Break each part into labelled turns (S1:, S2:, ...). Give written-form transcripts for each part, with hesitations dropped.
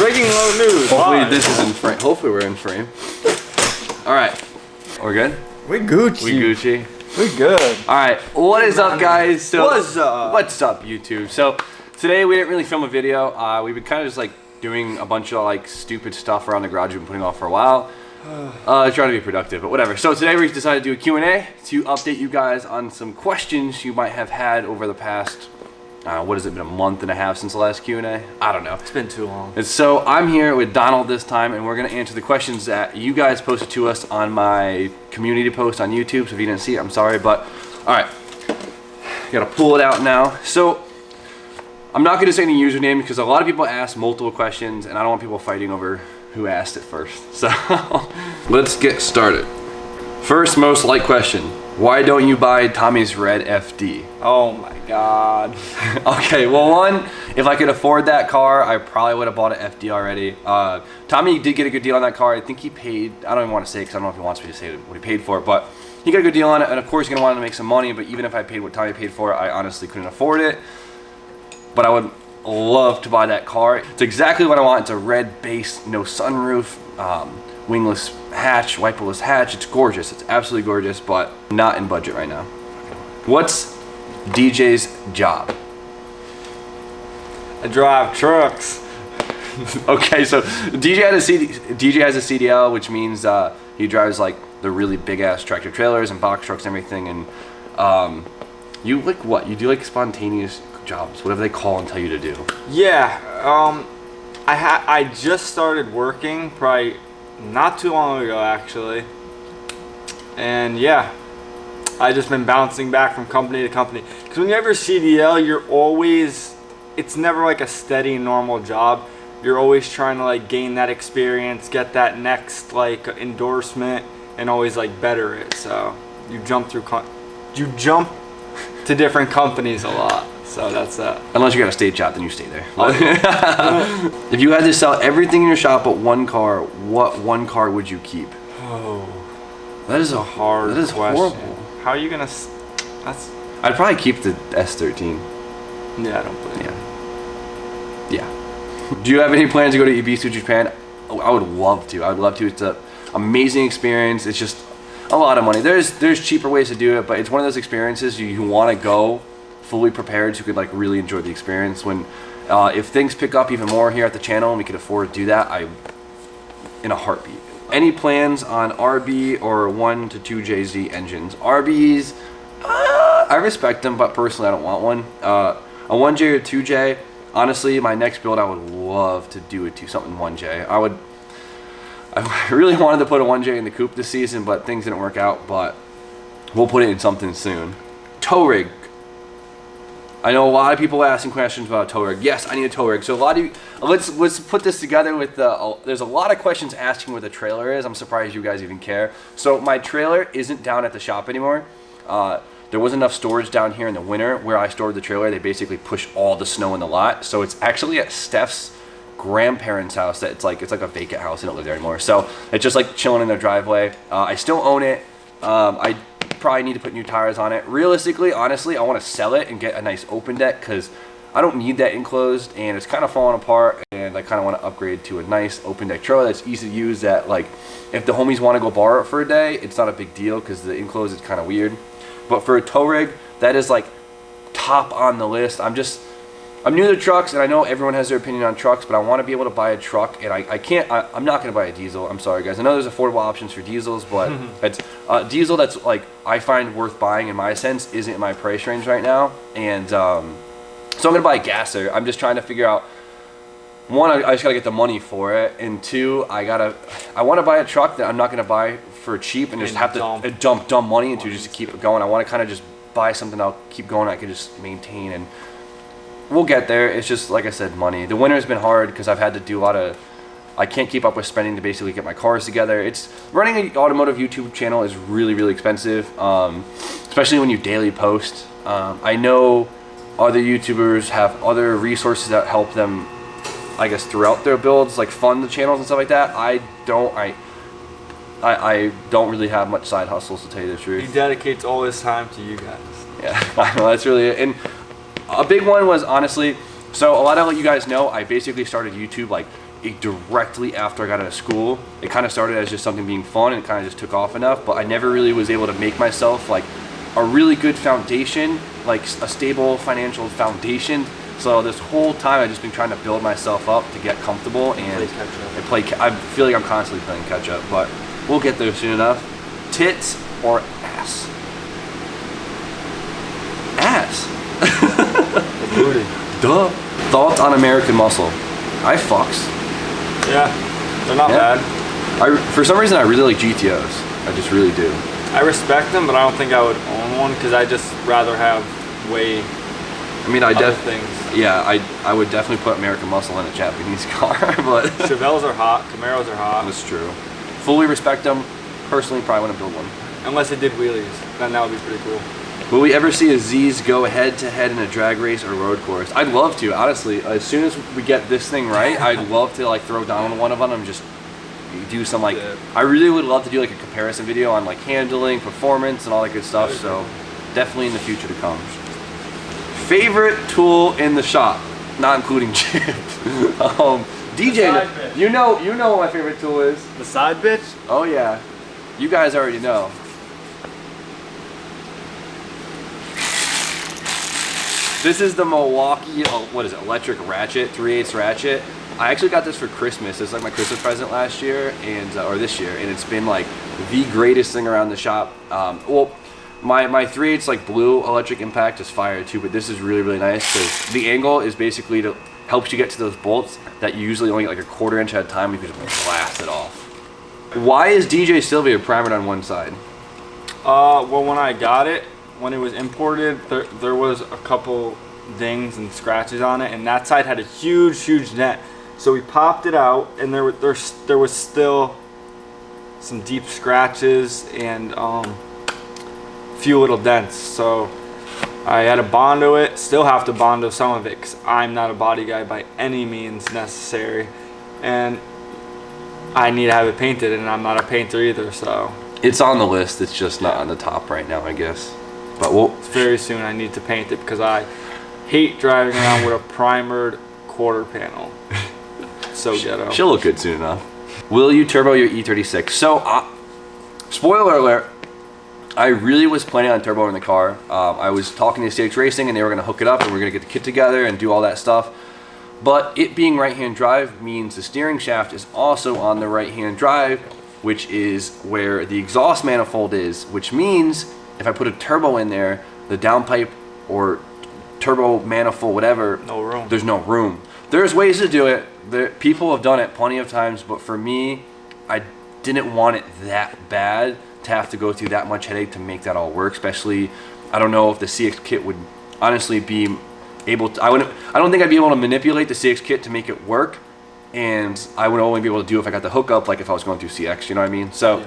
S1: Breaking news.
S2: Hopefully this is in frame. Hopefully we're in frame. All right, we're good.
S1: We Gucci.
S2: We Gucci.
S1: We good.
S2: All right, what is up, guys? So,
S1: what's up?
S2: What's up, YouTube? So today we didn't really film a video. We've been kind of just like doing a bunch of like stupid stuff around the garage we've been putting off for a while. Trying to be productive, but whatever. So today we decided to do a Q&A to update you guys on some questions you might have had over the past, what has it been, a month and a half since the last Q&A? I don't know.
S1: It's been too long.
S2: And so I'm here with Donald this time, and we're going to answer the questions that you guys posted to us on my community post on YouTube. So if you didn't see it, I'm sorry, but all right. Got to pull it out now. So I'm not going to say any username because a lot of people ask multiple questions, and I don't want people fighting over who asked it first. So let's get started. First most liked question: why don't you buy Tommy's red FD?
S1: Oh my god.
S2: Okay, well, one, if I could afford that car, I probably would have bought an FD already. Tommy did get a good deal on that car. I think he paid, I don't even want to say because I don't know if he wants me to say what he paid for it, but he got a good deal on it, and of course he's gonna want to make some money. But even if I paid what Tommy paid for it, I honestly couldn't afford it. But I would love to buy that car. It's exactly what I want. It's a red base, no sunroof, wingless hatch, wiperless hatch. It's gorgeous. It's absolutely gorgeous, but not in budget right now. What's DJ's job?
S1: I drive trucks.
S2: Okay, so DJ has a CDL, which means he drives like the really big ass tractor trailers and box trucks and everything. And you like what? You do like spontaneous jobs, whatever they call and tell you to do.
S1: Yeah, I just started working probably not too long ago actually, and yeah, I just been bouncing back from company to company. Because when you have your CDL, you're always, it's never like a steady normal job. You're always trying to like gain that experience, get that next like endorsement, and always like better it. So you jump to different companies a lot. So that's that.
S2: Unless you got a state job, then you stay there. If you had to sell everything in your shop but one car, what one car would you keep?
S1: Oh,
S2: that is a
S1: hard.
S2: That is
S1: question.
S2: horrible.
S1: How are you gonna? That's.
S2: I'd probably keep the S13.
S1: Yeah, I don't believe.
S2: Yeah. Do you have any plans to go to Ibiza, Japan? Oh, I would love to. I would love to. It's an amazing experience. It's just a lot of money. There's cheaper ways to do it, but it's one of those experiences you want to go fully prepared so you could like really enjoy the experience. When if things pick up even more here at the channel and we could afford to do that, in a heartbeat. Any plans on RB or 1 to 2 JZ engines? RBs, I respect them, but personally I don't want one. A 1J or 2J, honestly, my next build I would love to do it to something 1J. I really wanted to put a 1J in the coupe this season, but things didn't work out. But we'll put it in something soon. Tow rig. I know a lot of people asking questions about a tow rig. Yes, I need a tow rig. So a lot of you, let's put this together with there's a lot of questions asking where the trailer is. I'm surprised you guys even care. So my trailer isn't down at the shop anymore. There wasn't enough storage down here in the winter where I stored the trailer. They basically push all the snow in the lot. So it's actually at Steph's grandparents' house. That it's like a vacant house. They don't live there anymore. So it's just like chilling in their driveway. I still own it. I probably need to put new tires on it. Realistically, honestly, I want to sell it and get a nice open deck because I don't need that enclosed and it's kind of falling apart, and I kind of want to upgrade to a nice open deck trailer that's easy to use, that like if the homies want to go borrow it for a day, it's not a big deal because the enclosed is kind of weird. But for a tow rig, that is like top on the list. I'm new to trucks, and I know everyone has their opinion on trucks, but I want to be able to buy a truck, and I'm not going to buy a diesel. I'm sorry, guys. I know there's affordable options for diesels, but it's diesel that's like I find worth buying in my sense isn't in my price range right now. And so I'm going to buy a gasser. I'm just trying to figure out, one, I just got to get the money for it, and two, I want to buy a truck that I'm not going to buy for cheap and just have to dump money into just to keep it going. I want to kind of just buy something I'll keep going, I can just maintain, and we'll get there. It's just, like I said, money. The winter's been hard because I've had to do a lot of, I can't keep up with spending to basically get my cars together. It's running an automotive YouTube channel is really, really expensive, especially when you daily post. I know other YouTubers have other resources that help them, I guess, throughout their builds, like fund the channels and stuff like that. I don't really have much side hustles, to tell you the truth.
S1: He dedicates all his time to you guys.
S2: Yeah, I know, that's really it. And a big one was, honestly, so a lot of you guys know, I basically started YouTube like directly after I got out of school. It kind of started as just something being fun, and it kind of just took off enough, but I never really was able to make myself like a really good foundation, like a stable financial foundation. So this whole time I've just been trying to build myself up to get comfortable and I feel like I'm constantly playing catch up, but we'll get there soon enough. Tits or ass? Ass.
S1: Booty.
S2: Duh. Thoughts on American Muscle? I fucks.
S1: Yeah, they're not bad.
S2: For some reason I really like GTOs. I just really do.
S1: I respect them, but I don't think I would own one because I just rather have way other things.
S2: Yeah, I would definitely put American Muscle in a Japanese car, but
S1: Chevelles are hot, Camaros are hot.
S2: That's true. Fully respect them. Personally, probably want to build one.
S1: Unless it did wheelies, then that would be pretty cool.
S2: Will we ever see a Z's go head to head in a drag race or road course? I'd love to, honestly. As soon as we get this thing right, I'd love to like throw down on one of them and just do some like. I really would love to do like a comparison video on like handling, performance, and all that good stuff. So definitely in the future to come. Favorite tool in the shop, not including Chip. DJ, you know what my favorite tool is.
S1: The side bitch?
S2: Oh yeah, you guys already know. This is the Milwaukee, what is it, electric ratchet, 3/8 ratchet. I actually got this for Christmas. It's like my Christmas present last year, and or this year, and it's been like the greatest thing around the shop. Well, my 3/8 like blue electric impact is fire too, but this is really, really nice because the angle is basically to helps you get to those bolts that you usually only get like a 1/4 inch at a time. You can just blast it off. Why is DJ Silvia primered on one side?
S1: Well, when I got it, when it was imported, there was a couple dings and scratches on it, and that side had a huge dent. So we popped it out, and there was still some deep scratches and few little dents. So I had to Bondo it. Still have to Bondo some of it because I'm not a body guy by any means necessary, and I need to have it painted, and I'm not a painter either. So
S2: it's on the list. It's just not on the top right now, I guess. But
S1: very soon I need to paint it because I hate driving around with a primered quarter panel. So ghetto.
S2: She'll look good soon enough. Will you turbo your E36? So, spoiler alert, I really was planning on turboing the car. I was talking to CX Racing and they were going to hook it up and we were going to get the kit together and do all that stuff. But it being right-hand drive means the steering shaft is also on the right-hand drive, which is where the exhaust manifold is, which means if I put a turbo in there, the downpipe or turbo manifold, whatever,
S1: no room.
S2: There's no room. There's ways to do it. People have done it plenty of times, but for me, I didn't want it that bad to have to go through that much headache to make that all work. Especially, I don't know if the CX kit would honestly be able to. I don't think I'd be able to manipulate the CX kit to make it work, and I would only be able to do if I got the hookup, like if I was going through CX. You know what I mean? So,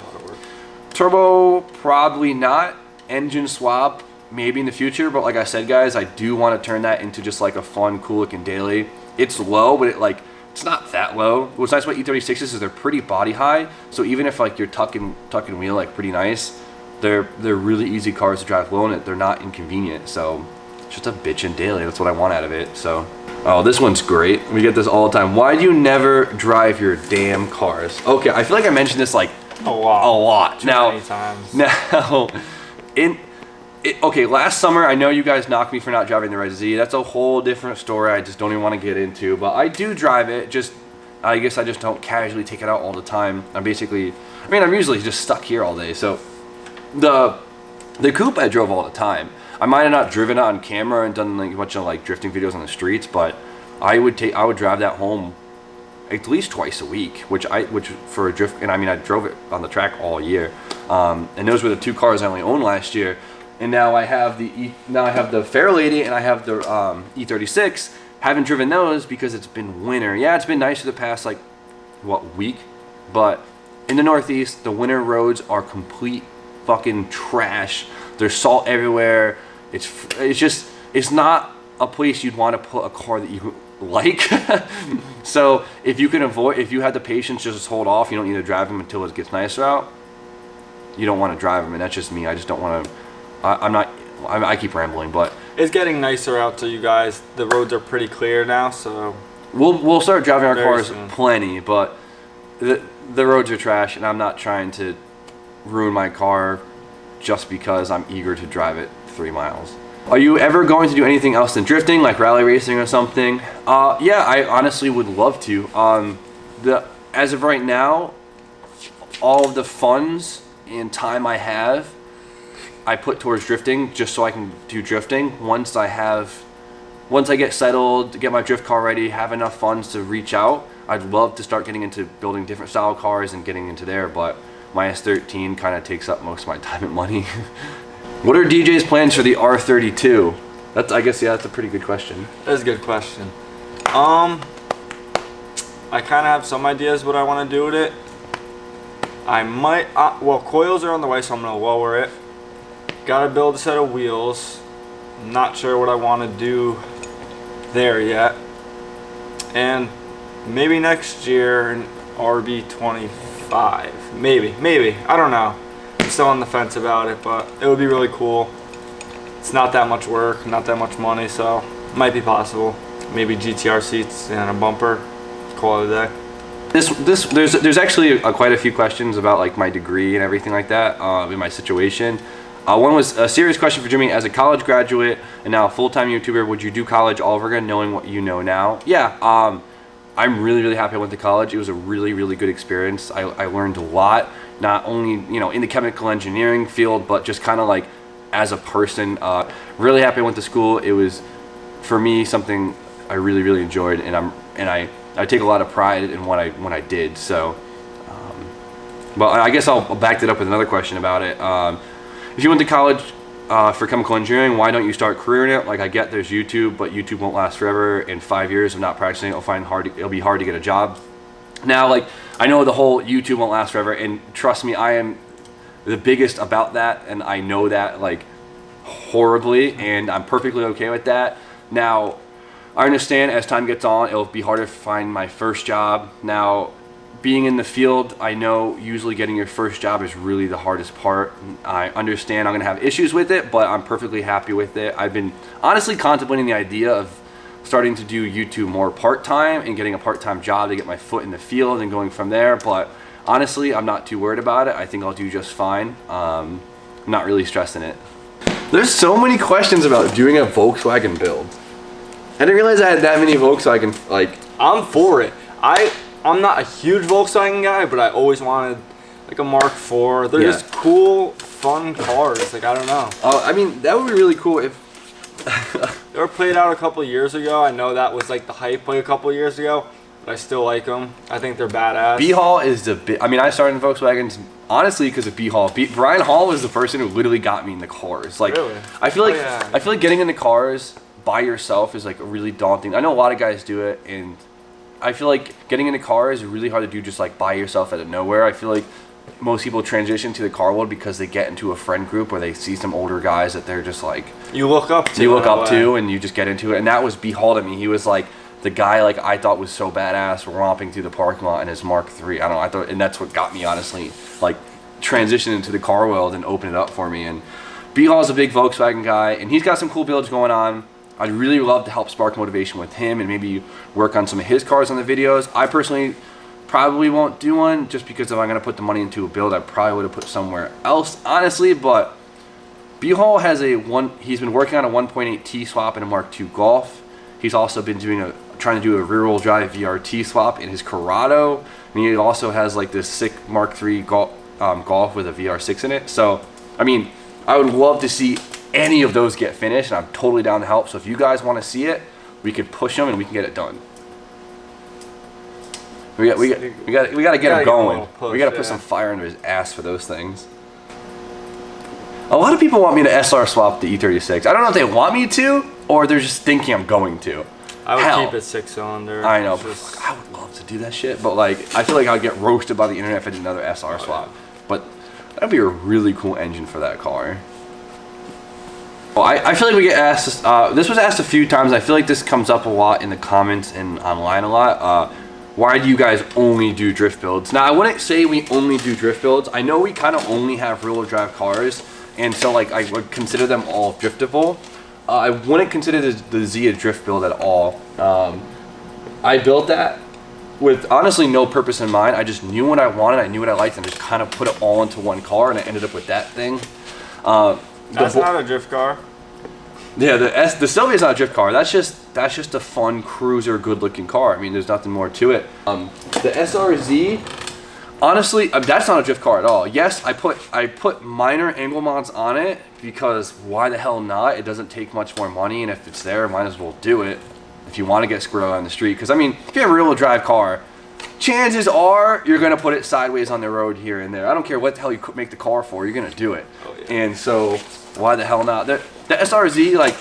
S2: turbo probably not. Engine swap maybe in the future, but like I said, guys, I do want to turn that into just like a fun, cool looking daily. It's low, but it's not that low. What's nice about E36s is they're pretty body high, so even if like you're tuck and wheel like pretty nice, they're really easy cars to drive low, and they're not inconvenient. So it's just a bitchin' daily. That's what I want out of it. So this one's great. We get this all the time. Why do you never drive your damn cars? Okay, I feel like I mentioned this like a lot.
S1: Too many times.
S2: Now okay, last summer, I know you guys knocked me for not driving the Red Z. That's a whole different story I just don't even want to get into. But I do drive it. I guess I just don't casually take it out all the time. I'm usually just stuck here all day. So the coupe I drove all the time. I might have not driven it on camera and done like a bunch of like drifting videos on the streets, but I would drive that home at least twice a week, which for a drift, and I drove it on the track all year. And those were the two cars I only owned last year. And now I have the Fairlady and I have the E36. Haven't driven those because it's been winter. Yeah, it's been nice for the past week, but in the Northeast, the winter roads are complete fucking trash. There's salt everywhere. It's not a place you'd want to put a car that you like. So if you had the patience, just hold off. You don't need to drive them until it gets nicer out. You don't want to drive them, and that's just me. I just don't want to. I keep rambling, but
S1: it's getting nicer out to you guys. The roads are pretty clear now, so
S2: we'll start driving our
S1: Very
S2: cars
S1: soon.
S2: plenty, but the roads are trash, and I'm not trying to ruin my car just because I'm eager to drive it 3 miles. Are you ever going to do anything else than drifting, like rally racing or something? Yeah, I honestly would love to. As of right now, all of the funds and time I have, I put towards drifting just so I can do drifting. Once I get settled, get my drift car ready, have enough funds to reach out, I'd love to start getting into building different style cars and getting into there, but my S13 kind of takes up most of my time and money. What are DJ's plans for the R32? I guess that's a pretty good question.
S1: That's a good question. I kind of have some ideas what I want to do with it. I might, well, coils are on the way, so I'm going to lower it. Got to build a set of wheels. Not sure what I want to do there yet. And maybe next year an RB25. Maybe. I don't know. I'm still on the fence about it, but it would be really cool. It's not that much work, not that much money, so it might be possible. Maybe GTR seats and a bumper. Call it a day.
S2: There's actually quite a few questions about like my degree and everything like that in my situation. One was a serious question for Jimmy. As a college graduate and now a full-time YouTuber, would you do college all over again, knowing what you know now? Yeah, I'm really happy I went to college. It was a really good experience. I learned a lot, not only in the chemical engineering field, but just kind of like as a person. Really happy I went to school. It was for me something I really enjoyed, and I take a lot of pride in what I did. So, but I guess I'll back that up with another question about it. If you went to college for chemical engineering, why don't you start a career in it? Like, I get there's YouTube, but YouTube won't last forever. In 5 years of not practicing, it'll be hard to get a job. Now, like, I know the whole YouTube won't last forever, and trust me, I am the biggest about that, and I know that like horribly, and I'm perfectly okay with that. Now, I understand as time gets on, it'll be harder to find my first job. Now, being in the field, I know usually getting your first job is really the hardest part. I understand I'm gonna have issues with it, but I'm perfectly happy with it. I've been honestly contemplating the idea of starting to do YouTube more part-time and getting a part-time job to get my foot in the field and going from there. But honestly, I'm not too worried about it. I think I'll do just fine. I'm not really stressing it. There's so many questions about doing a Volkswagen build. I didn't realize I had that many Volkswagen, like...
S1: I'm for it. I'm not a huge Volkswagen guy, but I always wanted like a Mark IV. They're just cool, fun cars. Like, I don't know.
S2: I mean, that would be really cool if...
S1: They were played out a couple of years ago. I know that was like the hype like a couple of years ago, but I still like them. I think they're badass.
S2: B-Hall is I mean, I started in Volkswagens honestly because of B-Hall. Brian Hall was the person who literally got me in the cars. Like,
S1: really?
S2: I feel like getting in the cars by yourself is like a really daunting. I know a lot of guys do it, and I feel like getting in the car is really hard to do just like by yourself out of nowhere. I feel like most people transition to the car world because they get into a friend group where they see some older guys that they're just like
S1: you look up to,
S2: and you just get into it. And that was B-Hall to me. He was like the guy like I thought was so badass romping through the parking lot in his Mark III. I don't know. I thought, and that's what got me honestly like transition into the car world and open it up for me. And B-Hall is a big Volkswagen guy, and he's got some cool builds going on. I'd really love to help spark motivation with him and maybe work on some of his cars on the videos. I personally probably won't do one just because if I'm going to put the money into a build, I probably would have put somewhere else, honestly. But B-Hall has he's been working on a 1.8 T-swap in a Mark II Golf. He's also been trying to do a rear-wheel drive VRT swap in his Corrado. And he also has like this sick Mark III Golf with a VR6 in it. So, I mean, I would love to see any of those get finished, and I'm totally down to help. So if you guys want to see it, we could push them and we can get it done. We got to get him going. We got to put some fire under his ass for those things. A lot of people want me to SR swap the E36. I don't know if they want me to or they're just thinking I'm going to.
S1: I would keep it 6-cylinder.
S2: I know. I would love to do that shit, but like I feel like I'd get roasted by the internet if I did another SR swap. But that'd be a really cool engine for that car. Well, I feel like we get asked this was asked a few times. I feel like this comes up a lot in the comments and online a lot. Why do you guys only do drift builds? Now, I wouldn't say we only do drift builds. I know we kind of only have rear-wheel drive cars, and so like I would consider them all driftable. I wouldn't consider the Z a drift build at all. I built that with honestly no purpose in mind. I just knew what I wanted, I knew what I liked, and just kind of put it all into one car, and I ended up with that thing.
S1: That's not a drift car.
S2: Yeah, the Silvia is not a drift car. That's just a fun cruiser, good-looking car. I mean, there's nothing more to it. The SRZ, honestly, that's not a drift car at all. Yes, I put minor angle mods on it because why the hell not? It doesn't take much more money, and if it's there, might as well do it. If you want to get screwed on the street, because I mean, if you have a rear-wheel drive car, chances are you're gonna put it sideways on the road here and there. I don't care what the hell you make the car for, you're gonna do it.
S1: Oh, yeah.
S2: And so, why the hell not? The SRZ, like,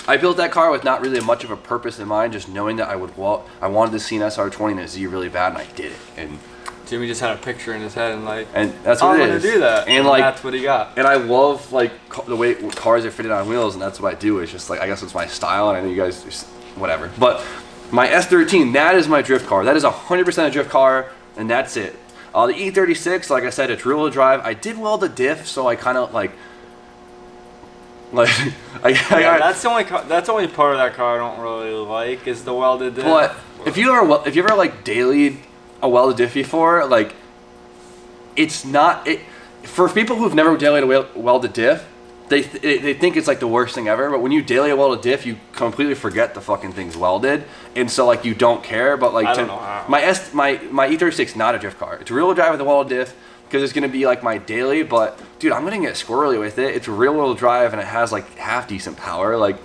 S2: I built that car with not really much of a purpose in mind, just knowing that I wanted to see an SR20 and a Z really bad, and I did it. And
S1: Jimmy just had a picture in his head and like,
S2: and that's what
S1: I'm
S2: it is.
S1: gonna do that,
S2: and like
S1: that's what he got.
S2: And I love like the way cars are fitted on wheels, and that's what I do. It's just like, I guess it's my style, and I know you guys just whatever. But my S13, that is my drift car. That is 100% a drift car, and that's it. The E36, like I said, it's rear-wheel drive. I did weld a diff, so I kind of like
S1: yeah, that's the only part of that car I don't really like is the welded diff.
S2: But if you ever like dailied a welded diff before, like it's not it for people who've never dailied a welded diff. They think it's like the worst thing ever, but when you daily a welded diff, you completely forget the fucking thing's welded, and so like you don't care. But like
S1: I don't know how.
S2: my E36 not a drift car. It's a rear-wheel drive with a welded diff because it's gonna be like my daily. But dude, I'm gonna get squirrely with it. It's a rear-wheel drive and it has like half decent power. Like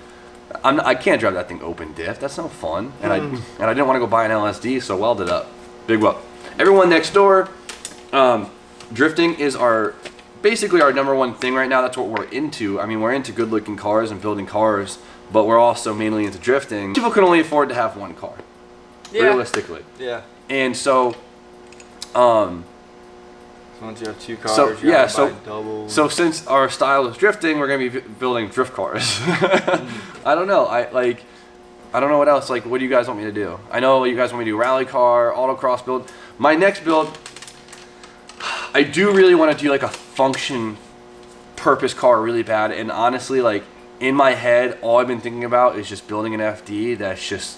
S2: I can't drive that thing open diff. That's no fun. And I didn't want to go buy an LSD, so welded up. Big weld. Everyone next door, drifting is basically our number one thing right now. That's what we're into. I mean, we're into good looking cars and building cars, but we're also mainly into drifting. People can only afford to have one car, realistically.
S1: Yeah.
S2: And so,
S1: So once you have two cars, you gotta buy doubles.
S2: So since our style is drifting, we're gonna be building drift cars. I don't know. I don't know what else. Like, what do you guys want me to do? I know you guys want me to do rally car, autocross build. My next build, I do really want to do like a function purpose car really bad, and honestly, like in my head, all I've been thinking about is just building an FD that's just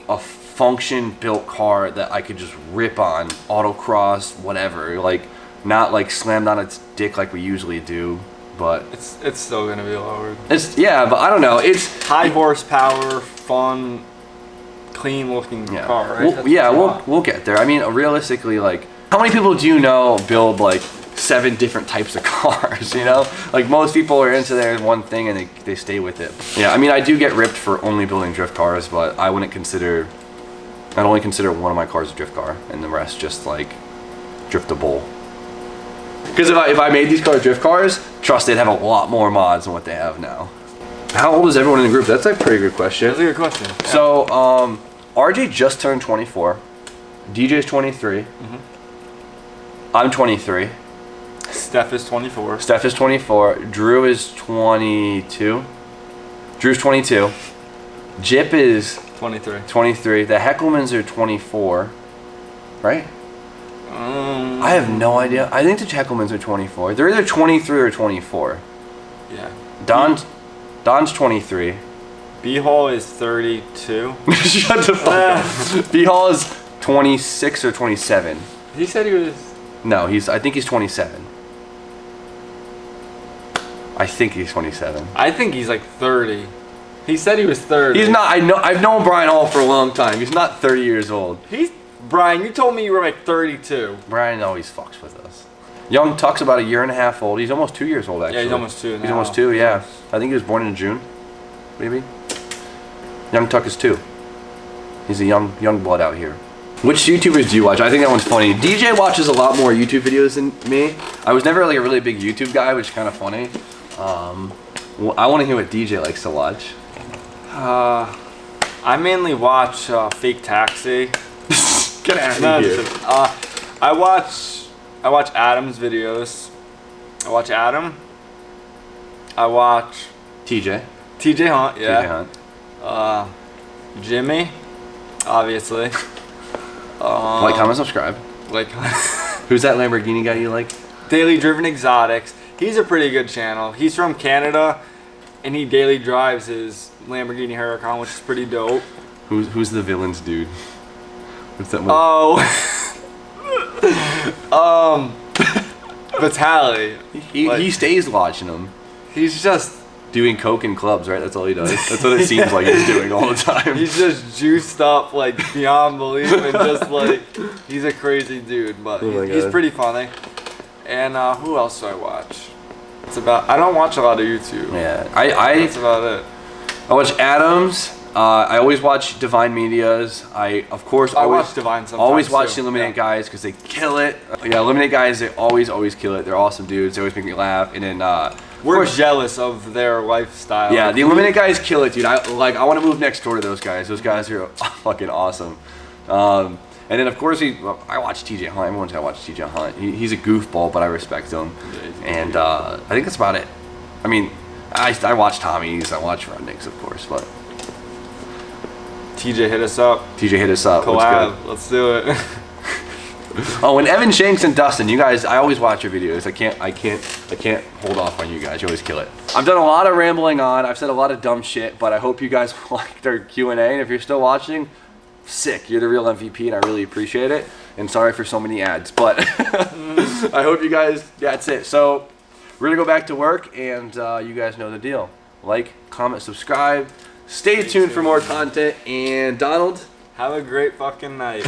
S2: a function built car that I could just rip on, autocross, whatever, like not like slammed on its dick like we usually do, but
S1: it's still gonna be lowered.
S2: But I don't know. It's
S1: high horsepower, fun, clean looking car, right?
S2: We'll get there. I mean, realistically, like, how many people do you know build like 7 different types of cars, you know? Like, most people are into their one thing and they stay with it. Yeah, I mean, I do get ripped for only building drift cars, but I'd only consider one of my cars a drift car and the rest just like driftable. Because if I made these cars drift cars, trust they'd have a lot more mods than what they have now. How old is everyone in the group? That's a pretty good question.
S1: That's a good question. Yeah.
S2: So, RJ just turned 24. DJ's 23. I'm 23.
S1: Steph is 24.
S2: Steph is 24. Drew is 22. Drew's 22. Jip is
S1: 23.
S2: 23. The Hecklemans are 24. Right? I have no idea. I think the Hecklemans are 24. They're either 23 or 24.
S1: Yeah.
S2: Don's 23.
S1: B-Hall is 32.
S2: Shut the fuck up. B-Hall is 26 or 27.
S1: He said he was...
S2: No, I think he's 27. I think he's 27.
S1: I think he's like 30. He said he was 30.
S2: He's not. I've known Brian Hall for a long time. He's not 30 years old.
S1: Brian, you told me you were like 32.
S2: Brian always fucks with us. Young Tuck's about a year and a half old. He's almost 2 years old, actually.
S1: Yeah, he's almost 2 now.
S2: He's almost 2, yeah. I think he was born in June, maybe. Young Tuck is 2. He's a young blood out here. Which YouTubers do you watch? I think that one's funny. DJ watches a lot more YouTube videos than me. I was never like a really big YouTube guy, which is kind of funny. Well, I want to hear what DJ likes to watch.
S1: I mainly watch Fake Taxi.
S2: Get out of here.
S1: I watch Adam's videos. I watch Adam. I watch
S2: TJ
S1: Hunt, yeah.
S2: TJ Hunt.
S1: Jimmy, obviously.
S2: Like, comment, subscribe. Who's that Lamborghini guy you like?
S1: Daily Driven Exotics. He's a pretty good channel. He's from Canada, and he daily drives his Lamborghini Huracan, which is pretty dope.
S2: Who's the villains, dude? What's that movie?
S1: Oh. Vitaly.
S2: He stays watching them.
S1: He's just
S2: doing coke in clubs, right? That's all he does. That's what it seems like he's doing all the time.
S1: He's just juiced up like beyond belief, and just like he's a crazy dude. But he's pretty funny. And who else do I watch? I don't watch a lot of YouTube.
S2: Yeah,
S1: that's about it.
S2: I watch Adams. I always watch Divine Medias. I
S1: watch Divine sometimes.
S2: Always watch
S1: too.
S2: the Eliminate guys because they kill it. Yeah, Eliminate guys, they always kill it. They're awesome dudes. They always make me laugh. And then
S1: we're jealous of their lifestyle.
S2: Yeah, the Eliminate guys kill it, dude. I want to move next door to those guys. Those guys are fucking awesome. And then of course I watch TJ Hunt. Everyone's gotta watch TJ Hunt. He's a goofball, but I respect him. And I think that's about it. I mean, I watch Tommy's. I watch Rudnick's, of course, but.
S1: TJ hit us up.
S2: Collab.
S1: Let's do it.
S2: Oh, and Evan Shanks and Dustin, you guys, I always watch your videos. I can't hold off on you guys. You always kill it. I've done a lot of rambling on. I've said a lot of dumb shit, but I hope you guys liked our Q&A. And if you're still watching, sick. You're the real MVP, and I really appreciate it. And sorry for so many ads, but I hope you guys. That's it. So we're gonna go back to work, and you guys know the deal. Like, comment, subscribe. Stay tuned for more content. And Donald,
S1: have a great fucking night.